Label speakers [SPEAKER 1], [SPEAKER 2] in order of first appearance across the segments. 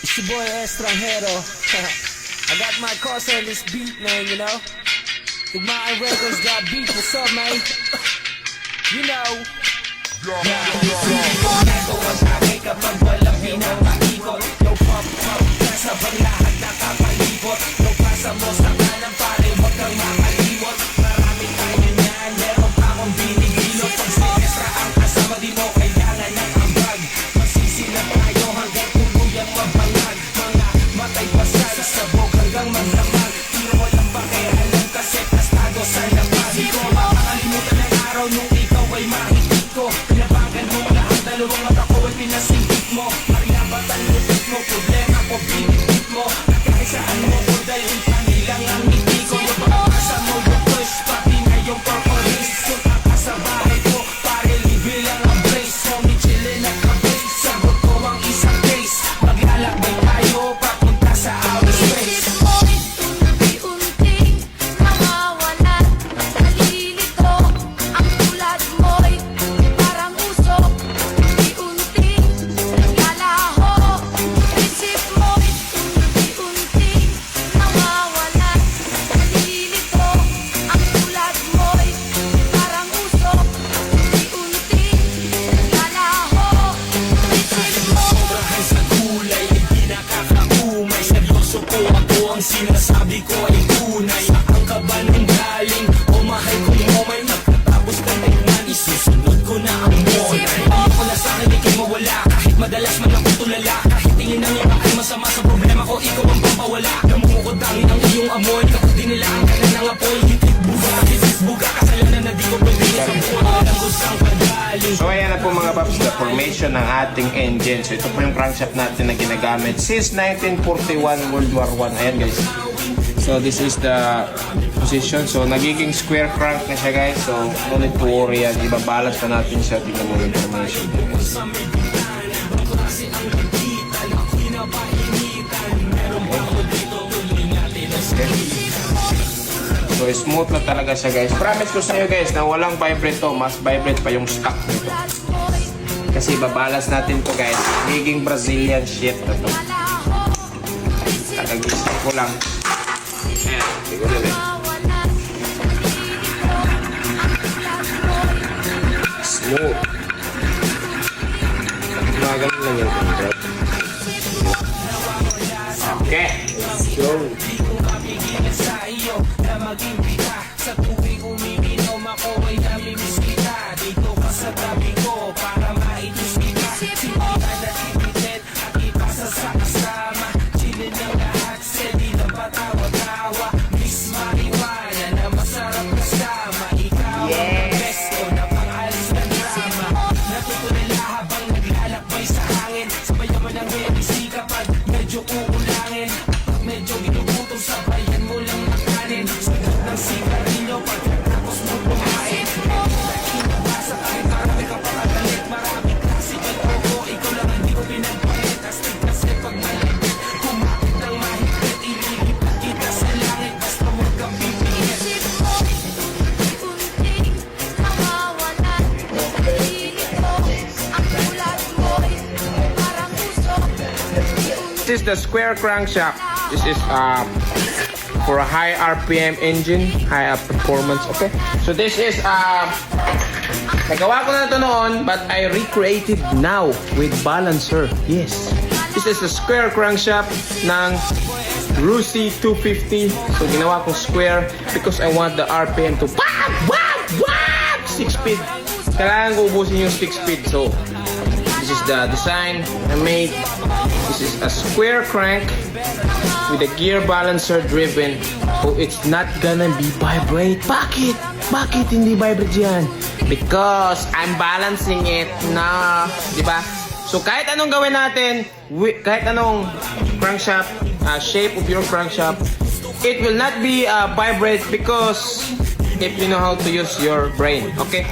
[SPEAKER 1] It's your boy Estranjero. I got my cause on this beat, man, you know. Igmaan Records got beat, what's up, man? You know. Ito ang sakay kapag walang pinapakikot. No pop-pop, kasabang lahat nakapalibot. No pasa mo sa kanan pare, huwag kang makalimot. Marami tayo niyan, meron pa akong binigilot. Pag sinestra ang kasama, di mo kailangan ng ambag. Magsisilap tayo hanggang tuluyang mabangag. Mga matay pasal, sabog hanggang maglamag. Tiro mo lang ba kaya alam kasi kastado sa labas. Di ko makakalimutan ng araw nung ikaw ay mahigit ko. Pinabagan mo lahat, dalawang mata ko ay pinasingkit mo. Marinabatan lupit mo, problema ko binigit mo. At kahit saan mo ko dalhin, panilang ang ngiti ko. Yung pagkakasa mo yung first, pati na yung purple haze. Punta ka sa bahay ko, pare libre lang ang place. Homie chillin' at ka-base, sagot ko ang isang case. Maglalakbay tayo, papunta sa outer space. Ang sinasabi ko ay tunay. Ang kaba ng galing o mahal kong momay. Pagkatapos ng tingnan, isusunod ko na ang monay. Hindi ko na sa akin ikay mawala. Kahit madalas man ako tulala. Kahit tingin ng iba ay masama sa problema ko, ikaw ang pampawala. Namumukod dangin ang iyong amoy. Kapag dinilaan ka na ng apoy, hitit buga, kasalanan na di ko pwede ikabuha. Ang gustang pagaling.
[SPEAKER 2] So ayan na po mga paps, the formation ng ating engine. So ito po yung crankshaft natin na ginagamit since 1941 World War I. Ayan guys. So this is the position. So nagiging square crank na siya guys. So no need to worry yan. Ibabalance na natin siya. Tingnan mo yung formation. Okay. So smooth na talaga siya guys. Promise ko sa inyo guys na walang vibrate to. Mas vibrate pa yung stock nito. Kasi babalas natin to guys. Magiging Brazilian shit na to. Tagagising ko lang. Ayan, siguro din. Smooth. Magaling lang yung control. Okay. So,
[SPEAKER 1] maging bita sa tuwing umiinom ako ay namimiss kita. Dito ka sa tabi ko para maitis kita. Sindihan at ibitin at ipasa sa kasama. Chillin ng lahat, steady na patawa-tawa. Miss marijuana na masarap kasama. Ikaw ang best ko na pang-alis ng drama. Natutulala habang naglalakbay sa hangin. Sabayan mo ng MC kapag medyo kukulangin. At medyo ginugutom, sabayan mo lang makanin. Ng sigarilyo pagkatapos mo kumain. Inabasa kahit marami ka pakagalit. Marami klase kay Coco, ikaw lang hindi ko pinagpalit. Astig kasi pag malapit, kumakit ng mahigpit. Ililipat kita sa langit, basta huwag kang pipihit.
[SPEAKER 2] this is the square crankshaft. This is for a high RPM engine, high performance. Okay. So this is nagawa ko na ito noon, but I recreated now with balancer. Yes. This is a square crankshaft ng Rusi 250. So ginawa kong square because I want the RPM to 6 speed. Kailangan ko ubusin yung 6 speed. So this is the design I made. This is a square crank with a gear balancer driven. So it's not gonna be vibrate. Bakit? Bakit hindi vibrate yan? Because I'm balancing it na, di ba? So kahit anong gawin natin, kahit anong crankshaft, shape of your crankshaft, it will not be vibrate because if you know how to use your brain. Okay?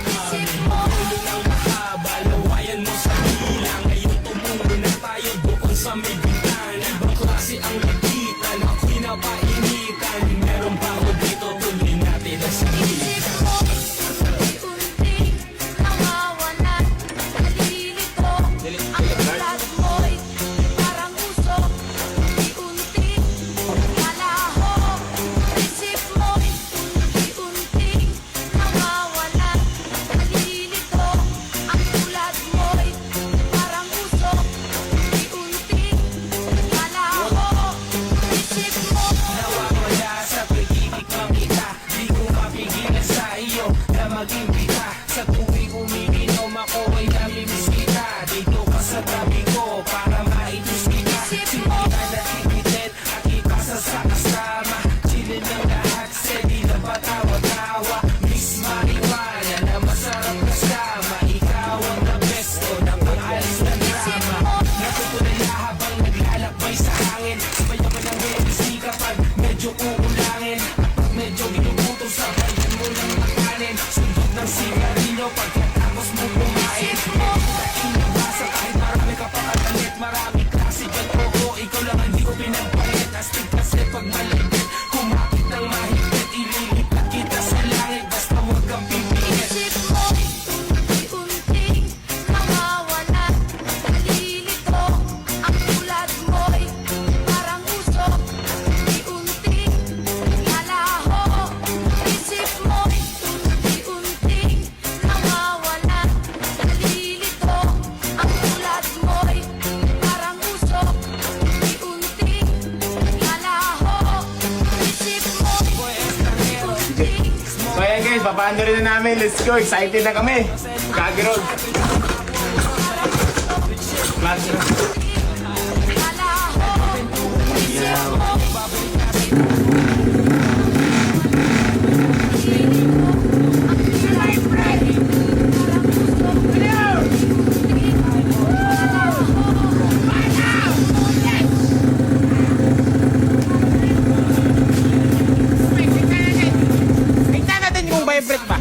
[SPEAKER 3] papaano rin na namin. Let's go, excited na kami. Kagirog.
[SPEAKER 2] Tingnan natin kung vibrate ba.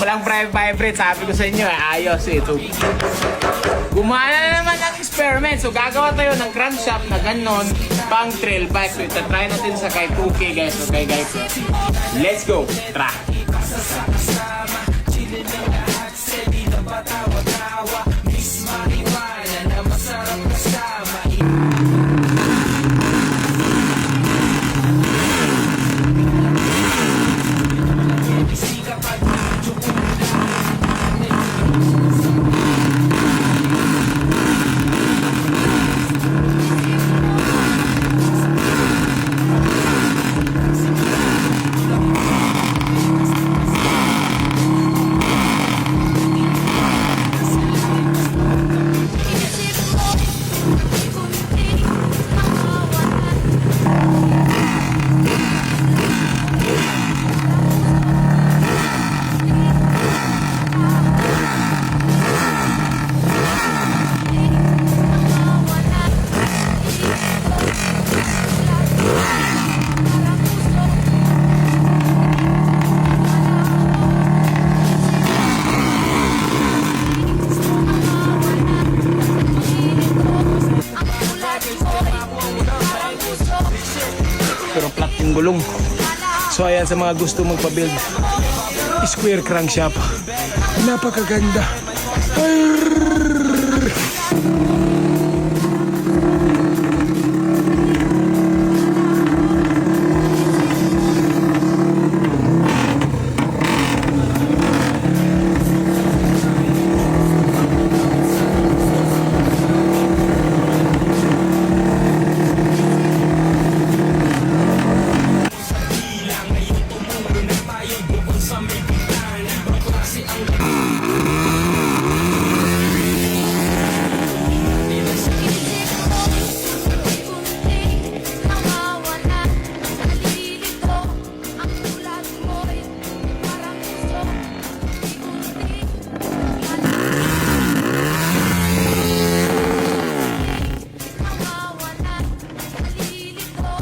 [SPEAKER 2] Walang vibrate, sabi ko sa inyo ayos ito. Gumana na naman ang experiment. So gagawa tayo ng crankshaft na ganon pang trail bike. So itatry natin sa kay 2K guys. Okay guys, let's go. Tara.
[SPEAKER 3] Pero flat yung gulong. So ayan, sa mga gusto magpa-build square crankshaft, napakaganda.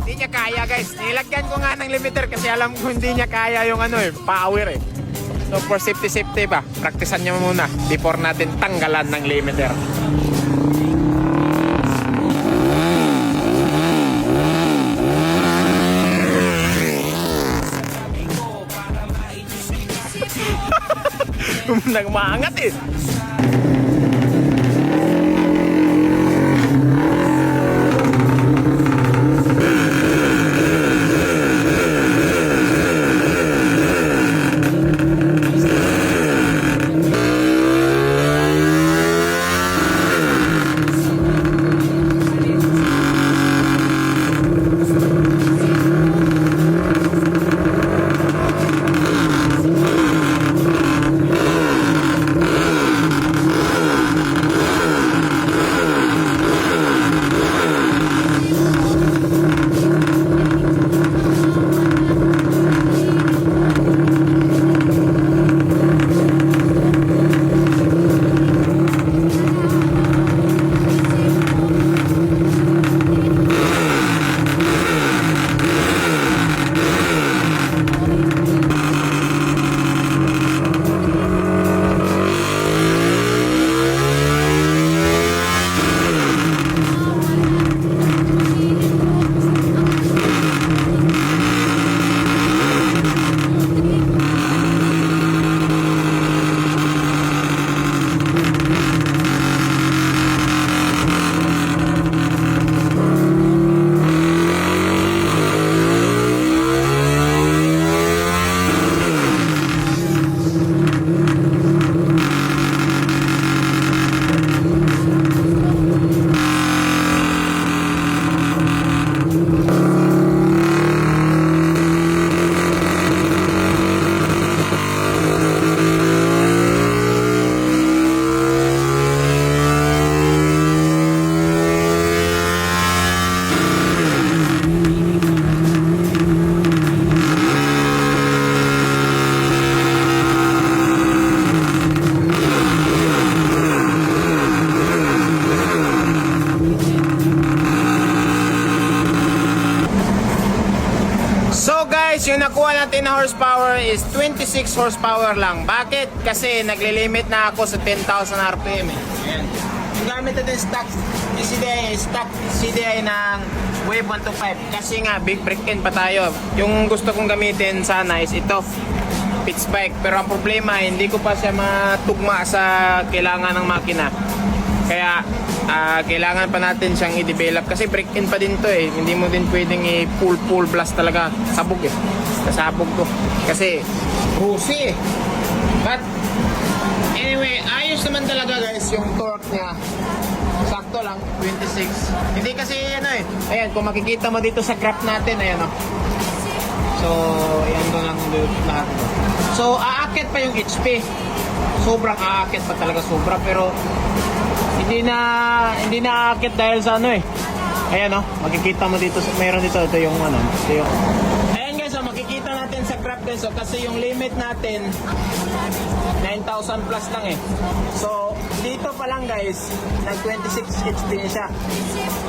[SPEAKER 2] Hindi niya kaya guys. Nilagyan ko nga ng limiter kasi alam ko hindi niya kaya yung power eh. So for safety ba, praktisan niyo muna before natin tanggalan ng limiter. Nagmaangat eh. guys, yung nakuha natin na horsepower is 26 horsepower lang. Bakit? Kasi naglilimit na ako sa 10,000 RPM eh. Ayan. Yung gamit natin stock CDI ng Wave 125. Kasi nga, big break in pa tayo. Yung gusto kong gamitin sana is ito, pitch bike. Pero ang problema, hindi ko pa siya matugma sa kailangan ng makina. Kaya, kailangan pa natin siyang i-develop kasi break-in pa din to eh. Hindi mo din pwedeng i-full blast talaga. Sabog eh. Kasabog to. Kasi, rusi eh. But, anyway, ayos naman talaga guys yung torque niya. Sakto lang, 26. Hindi kasi ano eh. Ayan, kung makikita mo dito sa graph natin, ayan o. So, ayan doon lang lahat ito. So, aakit pa yung HP. Sobrang aakit pa talaga, sobra. Pero, hindi na aakit dahil sa ano eh. Ayan oh, makikita mo dito, mayroon dito, ito yung ano, ito yung. Ayan guys, oh, makikita natin sa graph guys, oh, kasi yung limit natin 9,000 plus lang eh. So, dito pa lang guys, nag 26 HP na siya.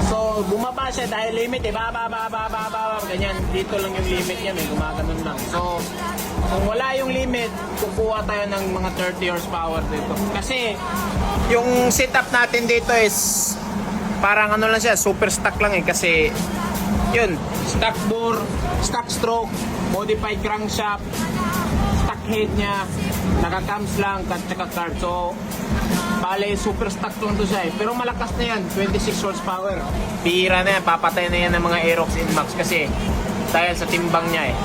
[SPEAKER 2] So, bumaba siya dahil limit eh, baba, ganyan. Dito lang yung limit yan eh, gumaganon lang. So, kung wala yung limit, kukuha tayo ng mga 30 horsepower dito. Kasi, yung setup natin dito is parang ano lang siya, super stock lang eh. Kasi, yun, stock bore, stock stroke, modified crankshaft, stock head niya, naka-cams lang, at saka card. So, bale, super stock lang to siya eh. Pero malakas na yan, 26 horsepower. Bihira na yan, papatay na yan ng mga Aerox Inmax kasi dahil sa timbang niya eh.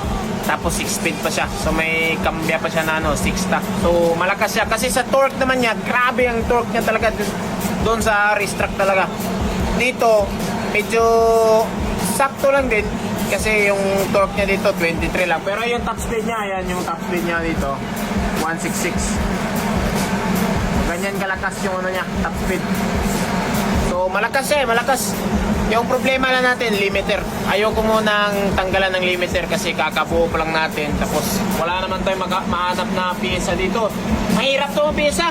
[SPEAKER 2] Tapos 6 speed pa siya. So may kambya pa siya na ano, 6 stock. So malakas siya kasi sa torque naman niya, grabe ang torque niya talaga doon sa race track talaga. Dito, medyo sakto lang din kasi yung torque niya dito 23 lang. Pero yung top speed niya, ayan yung top speed niya dito, 166. Ganyan kalakas yung ano niya, top speed. So malakas siya, malakas. Yung problema na natin, limiter. Ayoko munang tanggalan ng limiter kasi kakabuo pa lang natin. Tapos wala naman tayong mahanap na pyesa dito. Mahirap to ang pyesa.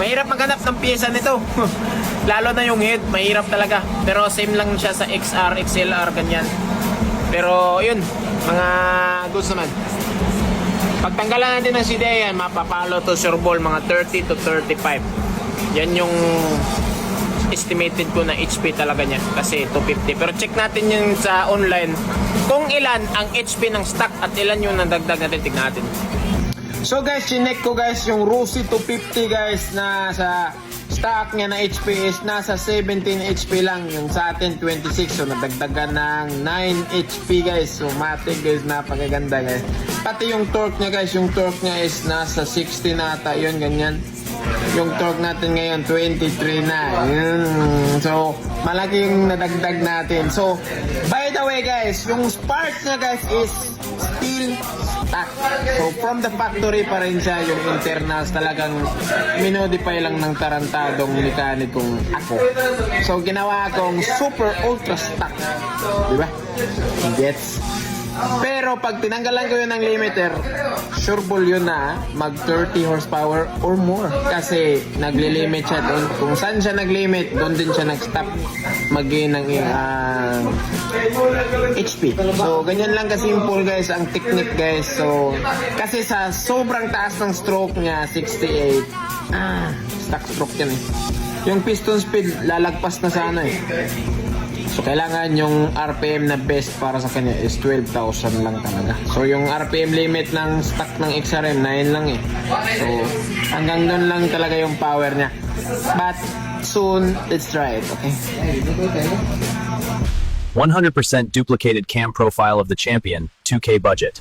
[SPEAKER 2] Mahirap maghanap ng pyesa nito. Lalo na yung head, mahirap talaga. Pero same lang siya sa XR, XLR, ganyan. Pero yun, mga goods naman. Pagtanggalan natin ng CDI yan, mapapalo to sure ball mga 30 to 35. Yan yung estimated ko na HP talaga niya kasi 250. Pero check natin yun sa online kung ilan ang HP ng stock at ilan yung nadagdag natin. Tignan natin. So guys, chinek ko guys yung Rossi 250 guys na sa stock niya na HP is nasa 17 HP lang. Yung sa atin 26. So nadagdagan ng 9 HP guys. So matik guys, napakaganda guys. Pati yung torque niya guys, yung torque niya is nasa 60 na ata. Yun, ganyan. Yung torque natin ngayon 23 na. So malaki yung nadagdag natin. So by the way guys, yung spark niya guys is still stock. So from the factory pa rin siya. Yung internals talagang minodify lang ng tarantadong mekanikong ako. So ginawa akong super ultra stock, diba? Gets? Pero pag tinanggalan ko yun ng limiter, sure ball yun na mag 30 horsepower or more. Kasi naglilimit siya doon. Kung saan siya naglimit, doon din siya nag-stop mag-gain ng HP. So ganyan lang kasimple guys ang technique guys. So kasi sa sobrang taas ng stroke niya, 68, stock stroke yan eh. Yung piston speed lalagpas na sana eh. So kailangan yung RPM na best para sa kanya is 12,000 lang talaga. So yung RPM limit ng stock ng XRM 9 lang eh. So hanggang doon lang talaga yung power niya. But soon, let's try it, okay?
[SPEAKER 4] 100% duplicated cam profile of the champion, 2K budget.